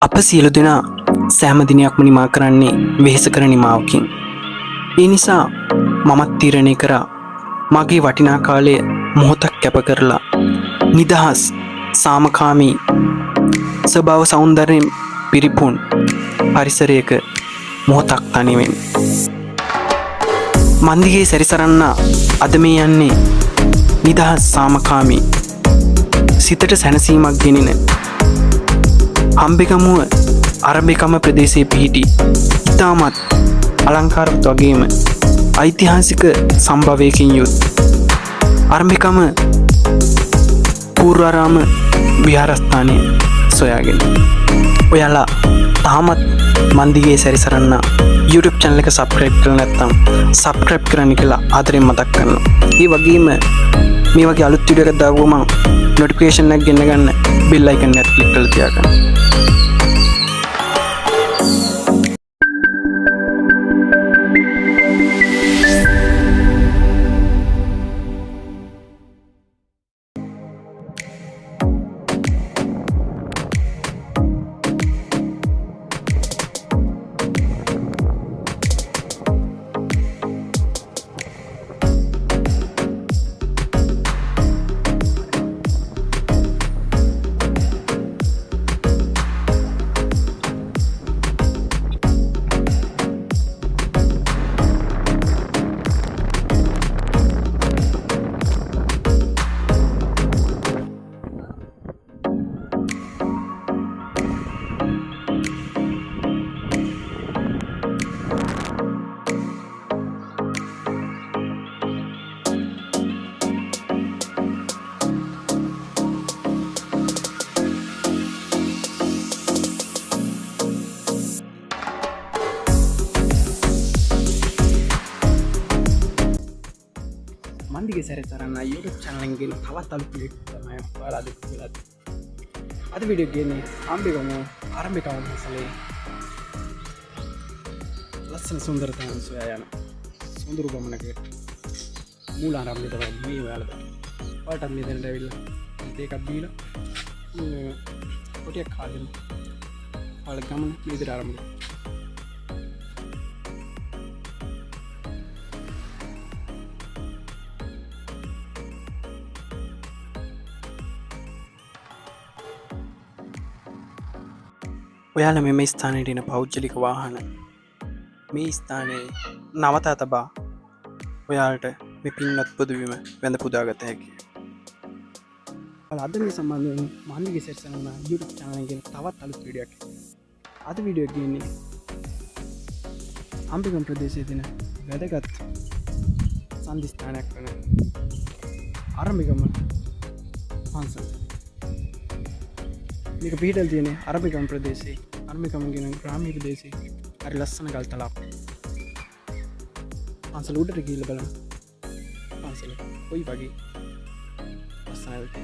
අප සියලු දෙනා සෑම දිනයක්ම නිමා කරන්නේ වෙහෙස කර නිමාවකින්. ඒ නිසා මමත් තීරණය කරා මගේ වටිනා කාලය මොහොතක් කැප කරලා නිදහස් සාමකාමී ස්වභාව සෞන්දර්යයෙන් පිරිපුන් පරිසරයක මොහොතක් තනිවෙන්. මන්දිගේ සැරිසරන්න අද මේ යන්නේ නිදහස් සාමකාමී සිතට සැනසීමක් ගෙනෙන හම්බෙගමුව අරබිකම ප්‍රදේශයේ පිහිටි ඉතාමත් අලංකාරවත් වගේම ඓතිහාසික සම්භවයකින් යුත් අරබිකම පූර්වාරාම විහාරස්ථානය සොයාගෙන. ඔයාලා තාමත් මන්දිගේ සැරිසරන්න YouTube channel එක subscribe කරලා නැත්නම් subscribe කරන්න කියලා ආදරෙන් මතක් කරනවා. ඒ වගේම මේ වගේ අලුත් වීඩියෝ එකක් දාපුවම notification එකක් ගෙන්න ගන්න bell icon එක click කරලා තියාගන්න. මන්දිගේ සැරිසරන්න YouTube channel එකෙන් තවත් අලුත් වීඩියෝ තමයි ඔයාලා අද කියලා. අද වීඩියෝ ගේන්නේ හම්බෙගමුව ආරම්භකම මසලේ ලස්සන සුන්දරතාවයන් සොයා යන සුන්දර ගමනක මූලාරම්භය තමයි මේ ඔයාලා. ඔයාලට මේ දැනට ඇවිල්ලා දෙකක් දීලා කොටියක් කාගෙන ඔයාලා ගමන මේ විදිහට ආරම්භ කරමු. ඔයාල මෙම ස්ථානයට එන පෞද්ගලික වාහන මේ ස්ථානයේ නවතා තබා ඔයාලට මේ පින්වත් පුදවීම වැඳ පුදාගත හැකි. අද මේ සම්බන්ධයෙන් මන්දිගේ සැරිසරන්න YouTube channel එකෙන් තවත් අලුත් වීඩියෝ එකක්. අද වීඩියෝ එක ගේන්නේ හම්බෙගම ප්‍රදේශයේ තියෙන වැදගත් සන්ධිස්ථානයක් වන ආරම්භකම පන්සල. මේක පිහිටල් තියෙන අරබිකම ප්‍රදේශයේ අරබිකම කියන ග්‍රාමීය ප්‍රදේශයේ හරි ලස්සන ගල් තලාවක්. පන්සල උඩට ගිහිල්ලා බලන්න. පන්සල කොයි වගේ ලස්සනද?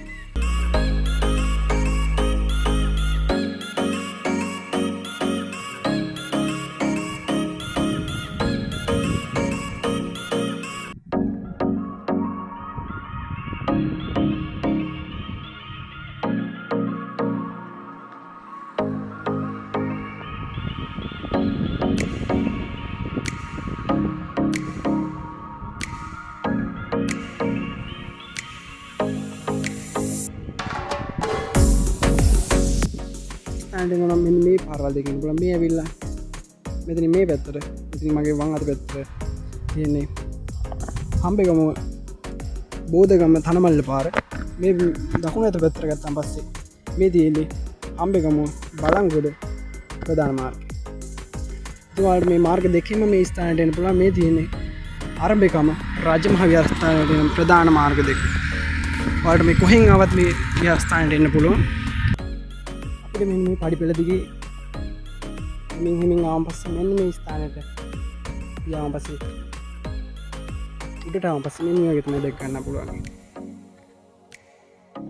ඇන්ඩෙන් නම් මෙන්න මේ පාරවල් දෙකකින් පුළුවන් මේ ඇවිල්ලා මෙතන මේ පැත්තට ඉතින් මගේ වම් අත පැත්තට තියෙන්නේ හම්බෙගම බෝධගම තනමල්ල පාර. මේ දකුණු අත පැත්තට ගත්තාන් පස්සේ මේ තියෙන්නේ හම්බෙගම බලංගොඩ ප්‍රධාන මාර්ගය. ඉතින් ඔයාලට මේ මාර්ග දෙකෙන්ම මේ ස්ථානයට එන්න පුළුවන්. මේ තියෙන්නේ ආරම්භකම රාජ මහ විහාරස්ථානයට එන ප්‍රධාන මාර්ග දෙක. ඔයාලට මේ කොහෙන් ආවත් මේ විහාරස්ථානයට එන්න පුළුවන්. මෙන්න මේ පඩි පෙළ දිගේ හිමින් ආවන් පස්සේ මෙන්න මේ ස්ථානයට ගියාන් පස්සේ උඩට ආවන් පස්සේ මෙන්න මේ වගේ තමයි දැක ගන්න පුළුවන්.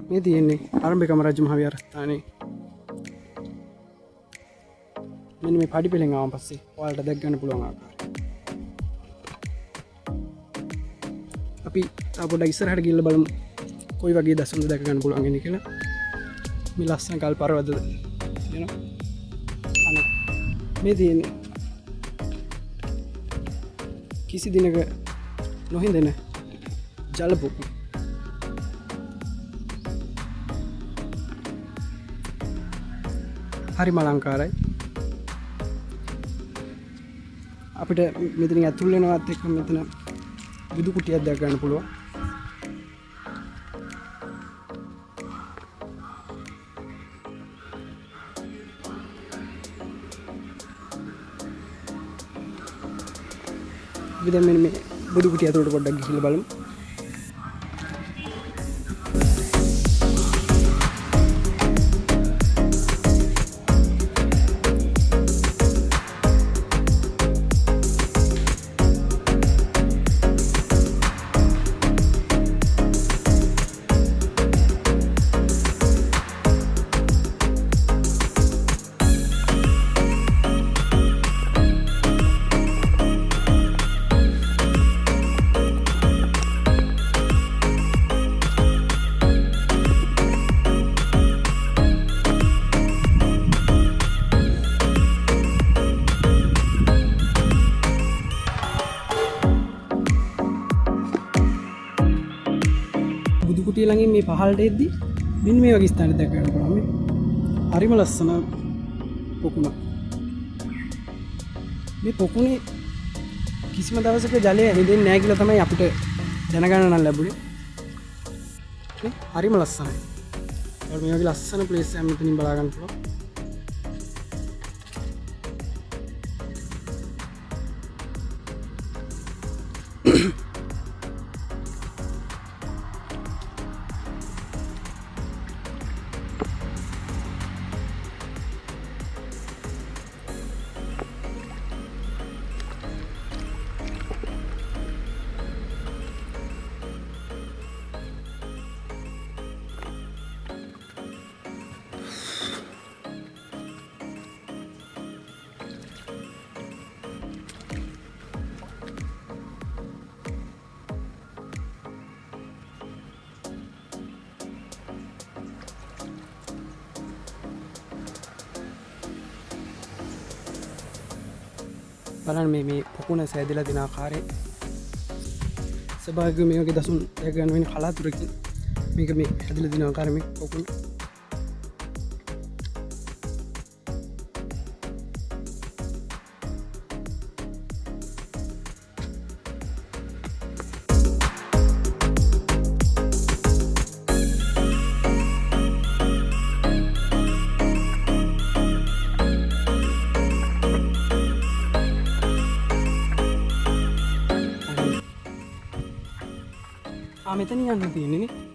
මේ තියෙන්නේ ආරම්භකම රාජ මහ විහාරස්ථානයේ. මෙන්න මේ පඩි පෙළෙන් ආවන් පස්සේ ඔයාලට දැක ගන්න පුළුවන් ආකාරය. අපි තා පොඩ්ඩක් ඉස්සරහට ගිහිල්ලා බලමු කොයි වගේ දසුන්ද දැක ගන්න පුළුවන් වෙන්නේ කියලා. මේ ලස්සන ගල් පර්වත තියෙනවා. මේ තියෙන්නේ කිසි දිනක නොහිඳෙන ජලපොකු. හරි මලංකාරයි. අපිට මෙතනින් ඇතුල් වෙනවත් එක්ක මෙතන බුදු කුටියක් දැක ගන්න පුළුවන්. අපි දැන් මේ බුදු කුටිය ඇතුළට පොඩ්ඩක් ගිහිල්ලා බලමු. බුදුකුටිය ළඟින් මේ පහළට එද්දි මෙන්න මේ වගේ ස්ථානයක් දැක ගන්න පුළුවන්. මේ හරිම ලස්සන පොකුණක්. මේ පොකුණේ කිසිම දවසක ජලය හැදෙන්නේ නැහැ කියලා තමයි අපිට දැනගන්න නම් ලැබුණේ. නේ හරිම ලස්සනයි. ඒවල මේ වගේ ලස්සන ප්ලේස් එකක් මෙතනින් බලා ගන්න පුළුවන්. බලන්න මේ පොකුණ සෑදිලා දෙන ආකාරය ස්වභාවිකව මේ වගේ දසුන් දැක ගන්න වෙන කලාතුරකින් මේක මේ හැදිලා දෙන ආකාරය මේ පොකුණ මෙතන යන්න තියෙන්නේ නේ.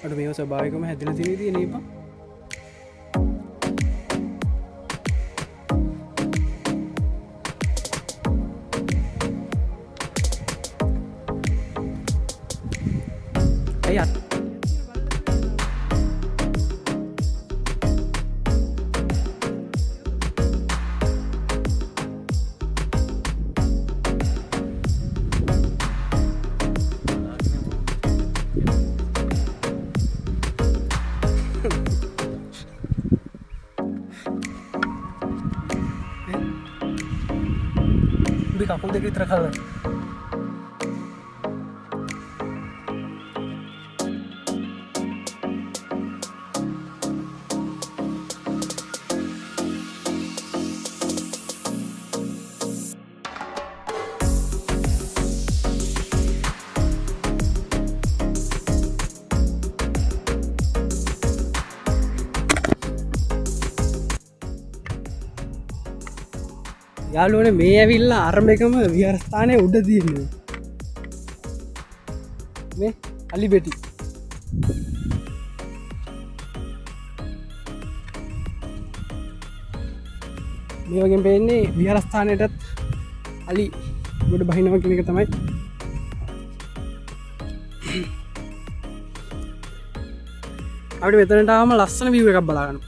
අට මේ ස්වභාවිකවම හැදිලා තියෙන විදිය නේ බං. අයියා කකුල් දෙක විතර කල්ලා යාළුවනේ මේ ඇවිල්ලා අරඹකම විහාරස්ථානයේ උඩ තියෙනවා මේ අලිබෙටි මේ වගේ පේන්නේ විහාරස්ථානයටත් අලි ගොඩ බහිනවා කියන එක තමයි අපිට මෙතනට ආවම ලස්සන view එකක් බලා ගන්න.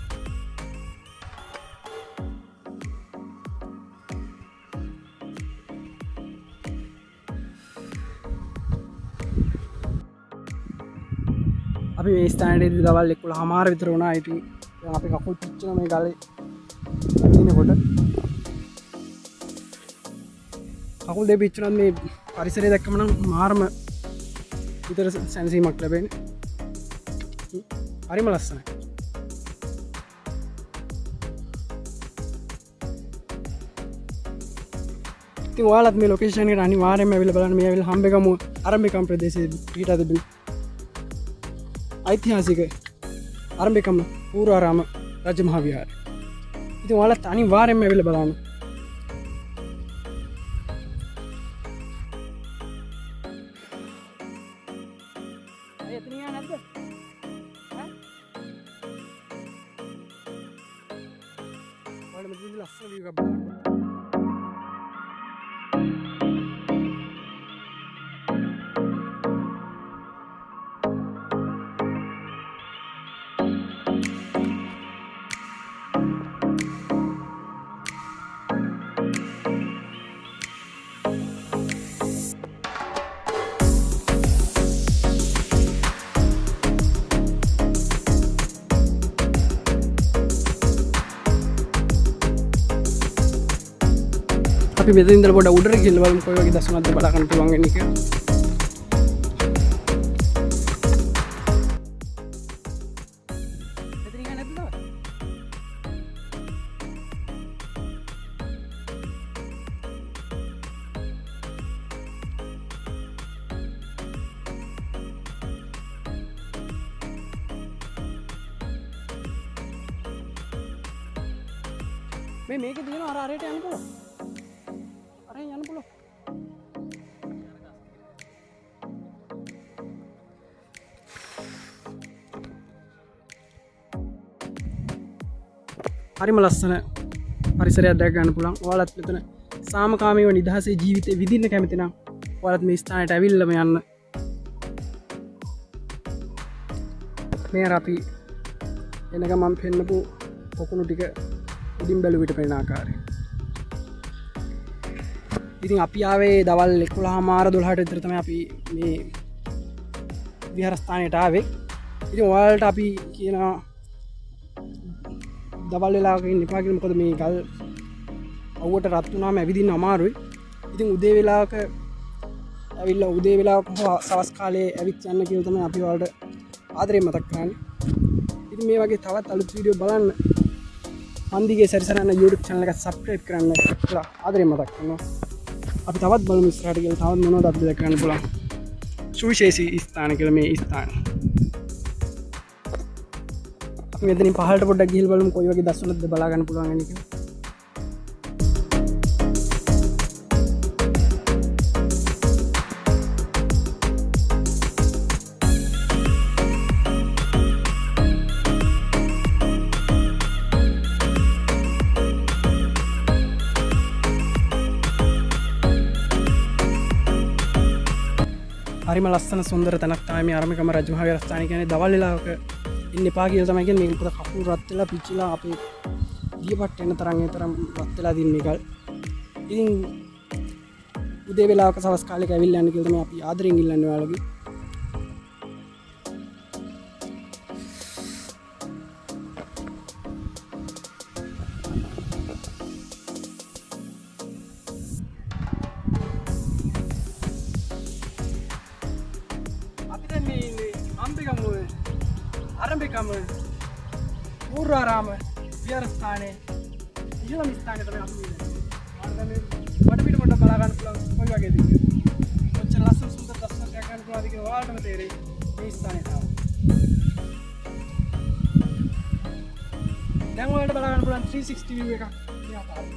අපි මේ ස්ථානයේදී දවල් 11:00 විතර වුණා. ඉතින් අපි කකුල් පිච්චෙන මේ ගලේ ඉන්නකොට කකුල් දෙක පිච්චුනත් මේ පරිසරය දැක්කම නම් මාරම විතර සැනසීමක් ලැබෙන්නේ. හරිම ලස්සනයි. ඉතින් ඔයාලත් මේ ලොකේෂන් එකට අනිවාර්යයෙන්ම ඇවිල්ලා බලන්න. මේ ඇවිල්ලා හම්බෙගම අරඹකම් ප්‍රදේශයේ පිහිටා තිබෙන ඓතිහාසික අරඹකම් පූර්වාරාම රජ මහා විහාරය. ඉතින් ඔයාලත් අනිවාර්යයෙන්ම ඇවිල්ලා බලන්න. ලස්සන view එකක් බලන්න. අපි මෙතන ඉඳලා පොඩ උඩට ගිහලා බලමු කොයි වගේ දර්ශනයක්ද බලා ගන්න පුළුවන් වෙන්නේ කියලා. මෙතන ගන්න නැද්ද? මේක දිනන අර අරයට යන්න පුළුවන්. යන්න පුළුවන්. හරිම ලස්සන පරිසරයක් දැක ගන්න පුළුවන්. ඔයාලත් මෙතන සාමකාමීව නිදහසේ ජීවිතේ විඳින්න කැමති නම් ඔයාලත් මේ ස්ථානයට ඇවිල්ලාම යන්න. මේ අපි එනක මම පෙන්නපු පොකුණු ටික උඩින් බැලුවිට පේන ආකාරය. ඉතින් අපි ආවේ දවල් 11:12ට විතර තමයි අපි මේ විහාරස්ථානයට ආවේ. ඉතින් ඔයාලට අපි කියනවා දවල් වෙලාවක ඉන්න එපා කියලා. මොකද මේ ගල් අවුවට රත් වුණාම ඇවිදින්න අමාරුයි. ඉතින් උදේ වෙලාවක ඇවිල්ලා උදේ වෙලාවක සවස් කාලේ ඇවිත් යන්න කියලා තමයි අපි ඔයාලට ආදරයෙන් මතක් කරන්නේ. ඉතින් මේ වගේ තවත් අලුත් වීඩියෝ බලන්න මන්දිගේ සැරිසරන YouTube channel එක subscribe කරන්න කියලා ආදරයෙන් මතක් කරනවා. අපි තවත් බලමු ඉස්සරහට කියලා තවත් මොනවද අපිට දැක ගන්න පුළුවන් සුවිශේෂී ස්ථාන කියලා මේ ස්ථාන. අපි මෙතනින් පහළට පොඩ්ඩක් ගිහින් බලමු කොයි වගේ දර්ශනයක්ද බලා ගන්න පුළුවන් වෙන්නේ කියලා. හරිම ලස්සන සුන්දර තැනක් තමයි මේ අරඹකම රජ මහා විහාරස්ථානය කියන්නේ. දවල් වෙලාවක ඉන්න එපා කියලා තමයි කියන්නේ. මේක පොත කකුල් රත් වෙලා පිච්චිලා අපේ දියපට් එන තරම් ඒ තරම් රත් වෙලා දින් මේකල්. ඉතින් උදේ වෙලාවක සවස් කාලේක ඇවිල්ලා යන්න කියලා තමයි අපි ආදරෙන් ඉල්ලන්නේ ඔයාලගේ. අරඹකම පූර්වාරාම විහාරස්ථානයේ ඉහළම ස්ථානයේ තමයි අපි ඉන්නේ. ආරම්භයේ වටපිට පොඩ්ඩක් බලා ගන්න පුළුවන් කොයි වගේද කියලා. කොච්චර ලස්සන සුන්දර දර්ශනයක් ගන්න පුළුවන්ද කියලා ඔයාලටම තේරෙයි මේ ස්ථානයට ආව. දැන් ඔයාලට බලා ගන්න පුළුවන් 360 view එකක් මේ ආකාරයෙන්.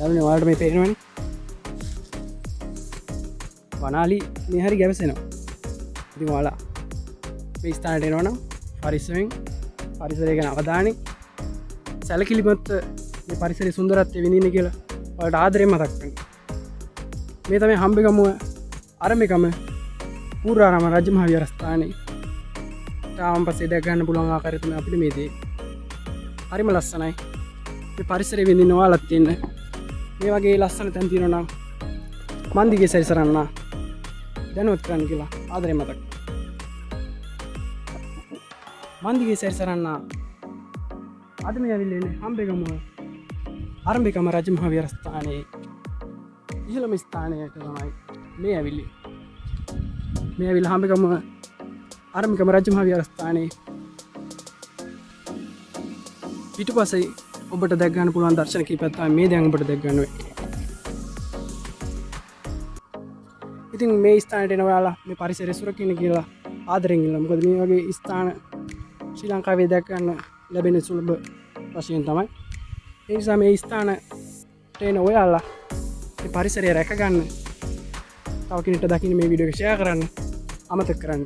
යාළුවනේ ඔයාලට මේ පේනවනේ වනාලි මේ හරි ගැවසෙනවා. ඉතින් ඔයාලා මේ ස්ථානට එනවනම් පරිස්සමෙන් පරිසරය ගැන අවධානය සැලකිලිමත් මේ පරිසරයේ සුන්දරත්වය විඳින්න කියලා ඔයාලට ආදරයෙන් මතක් කරනවා. මේ තමයි හම්බෙගමුව අරඹකම පූර්වාරාම රජමහා විහාරස්ථානයේ තාම පස්සේ දැක ගන්න පුළුවන් ආකාරය තමයි අපිට මේ දේ. හරිම ලස්සනයි. මේ පරිසරය විඳින්න ඔයාලත් ඉන්න. මේ වගේ ලස්සන තැන් තියෙනවා නම් මන් දිගේ සැරිසරන්න දැනුවත් කරන්න කියලා ආදරයෙන් මතක්. මන් දිගේ සැරිසරන්න අද මේ ඇවිල්ලා ඉන්නේ හම්බෙගමුව අරඹකම රජමහා විහාරස්ථානයේ ඉහළම ස්ථානයට තමයි මේ ඇවිල්ලා. මේ ඇවිල්ලා හම්බෙගමුව අරඹකම රජමහා විහාරස්ථානයේ පිටුපසේ ඔබට දැක් ගන්න පුළුවන් දර්ශන කීපයක් තමයි මේ දැන් ඔබට දැක් ගන්න වෙන්නේ. ඉතින් මේ ස්ථානයට එන ඔයාලා මේ පරිසරය සුරකින්න කියලා ආදරෙන් ඉල්ලනවා. මොකද මේ වගේ ස්ථාන ශ්‍රී ලංකාවේ දැක් ගන්න ලැබෙන සුලභ වශයෙන් තමයි. ඒ නිසා මේ ස්ථානට එන ඔයාලා මේ පරිසරය රැක ගන්න තව කෙනෙක්ට දකින්න මේ වීඩියෝ එක ෂෙයා කරන්න අමතක කරන්න.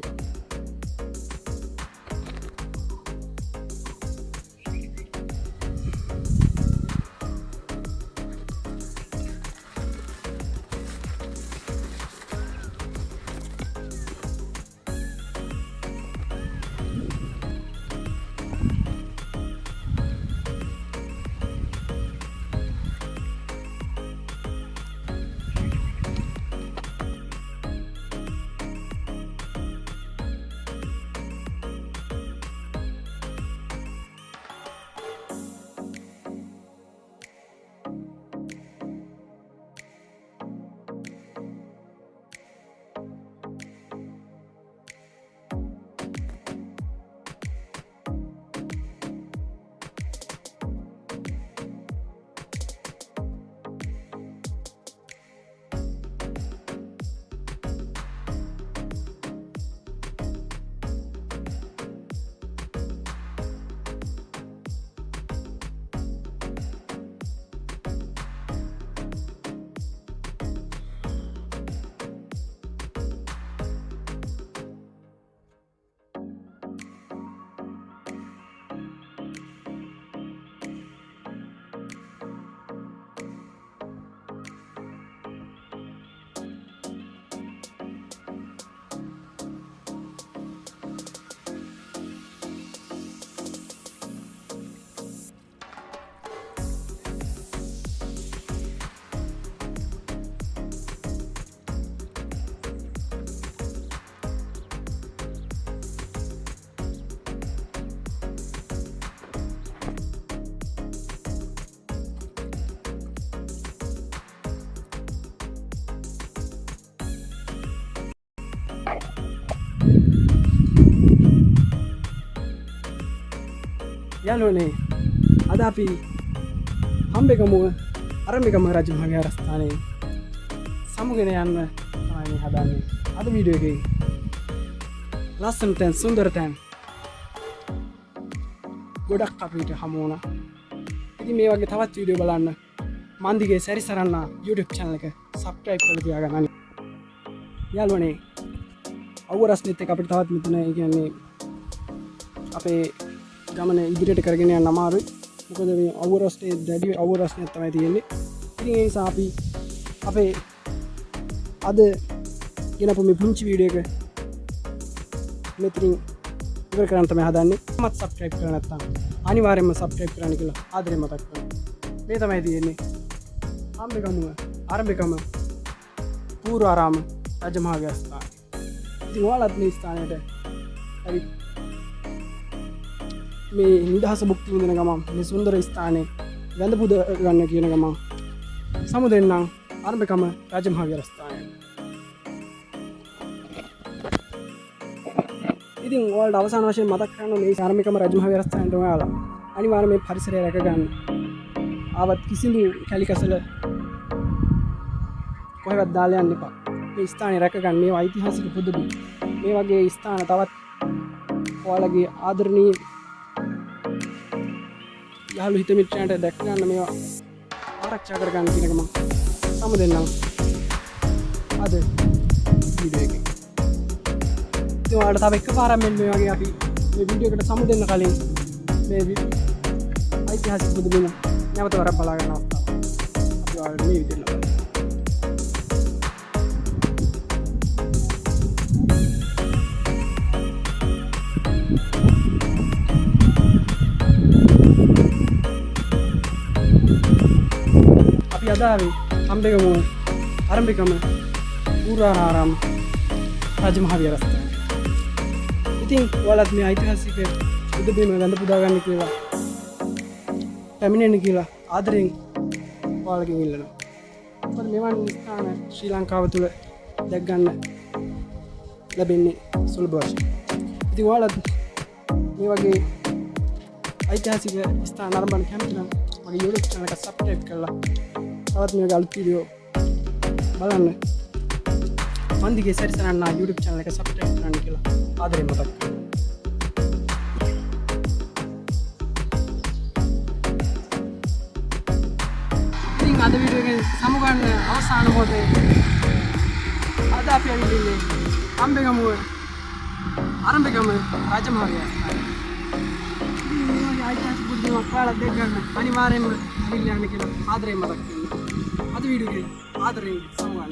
යාළුවනේ අද අපි හම්බෙගමුව අරඹකම රජමහා විහාරස්ථානයේ සමුගෙන යන්න තමයි හදන්නේ. අද වීඩියෝ එකේ ලස්සන තැන් සුන්දර තැන් ගොඩක් අපිට හමු වුණා. ඉතින් මේ වගේ තවත් වීඩියෝ බලන්න මන් දිගේ සැරිසරන්න YouTube channel එක subscribe කරලා තියාගන්න. යාළුවනේ අවුව රස්නෙත් එක අපිට තවත් මෙතන කියන්නේ අපේ ගමන ඉදිරියට කරගෙන යන්න අමාරුයි. මොකද මේ අවුව රස්නේ දැඩි අවුව රස්නයක් තමයි තියෙන්නේ. ඉතින් ඒ නිසා අපි අපේ අද ගෙනපු මේ පුංචි වීඩියෝ එක මෙතනින් ඉවර කරන්න තමයි හදන්නේ. මත් subscribe කරලා නැත්නම් අනිවාර්යෙන්ම subscribe කරන්න කියලා ආදරෙන් මතක් කරනවා. මේ තමයි තියෙන්නේ හම්බෙගමුව අරඹකම පූර්වාරාම රජමහා විහාරස්ථානය. ඉතින් ඔයාලත් මේ ස්ථානයට ඇවිත් මේ නිදහස භුක්ති විඳින ගමන් මේ සුන්දර ස්ථානයේ වැඳ පුද ගන්න කියන ගමන් සමුදෙන්නම් අරඹකම රජමහා විහාරස්ථානය. ඉතින් ඔයාලට අවසාන වශයෙන් මතක් කරන්න මේ අරඹකම රජමහා විහාරස්ථානයට ඔයාලා අනිවාර්යයෙන් මේ පරිසරය රැක ගන්න. ආවත් කිසිදු කැලිකසල කොහෙවත් දාලා යන්න එපා. මේ ස්ථානේ රැක ගන්න. මේවා ඓතිහාසික පුදුම. මේ වගේ ස්ථාන තවත් ඔයාලගේ ආදරණීය යාළු හිත මිත්‍රයන්ට දැක ගන්න මේවා ආරක්ෂා කරගන්න කියන එක මම සමු දෙන්නම් අද වීඩියෝ එකේ. ඉතින් ඔයාලට තව එක පාරක් මෙන්න මේ වගේ අපි මේ වීඩියෝ එකට සමු දෙන්න කලින් මේ ඓතිහාසික බුදු බිම නැවත වරක් බලා ගන්න අවස්ථාව. අපි ඔයාලට මේ විදිහට ලබනවා. අපි අද ආවේ හම්බෙගම ආරම්භිකම පූර්වාරාම රාජමහා විහාරස්ථානය. ඉතින් ඔයාලත් මේ ඓතිහාසික බුදු බිම ගඳ පුදා ගන්න කියලා පැමිණෙන්න කියලා ආදරෙන් ඔයාලගෙන් ඉල්ලනවා. මොකද මෙවන් ස්ථාන ශ්‍රී ලංකාව තුළ දැක් ගන්න ලැබෙන්නේ සුලභ වශයෙන්. ඉතින් ඔයාලත් මේ වගේ ඓතිහාසික ස්ථාන අරඹන්න කැමති නම් මගේ YouTube channel එක subscribe කරලා තවත් මේ අලුත් වීඩියෝ බලන්න මන්දිගේ සැරිසරන්න YouTube channel එක subscribe කරන්න කියලා ආදරෙන් මතක් කරනවා. ඉතින් අද වීඩියෝ එකෙන් සමු ගන්න අවසාන මොහොතේ අද අපි ඇවිල්ලා හම්බෙගම ආරම්භිකම රාජමහා විහාරස්ථානය. ඓතිහාසික බුදු බිමක් කාලා දෙක ගන්න අනිවාර්යයෙන්ම ඇවිල්ලා යන්න කියලා ආදරෙන් මතක් කරනවා. අද වීඩියෝ එකේ ආදරෙන් සමු ගන්න.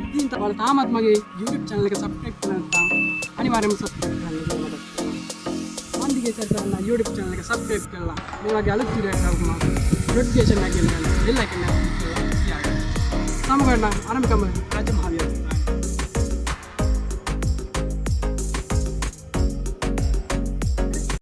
ඉතින් ඔයාලා තාමත් මගේ YouTube channel එක subscribe කරලා නැත්නම් අනිවාර්යයෙන්ම subscribe කරන්න කියලා මතක් කරනවා. මන්දිගේ සැරිසරන්න YouTube channel එක subscribe කරලා මේ වගේ අලුත් වීඩියෝ එකක් ආවම notification එකක් ගන්න bell icon එක click කරලා තියාගන්න. සමු ගන්න ආරම්භකම රාජමහා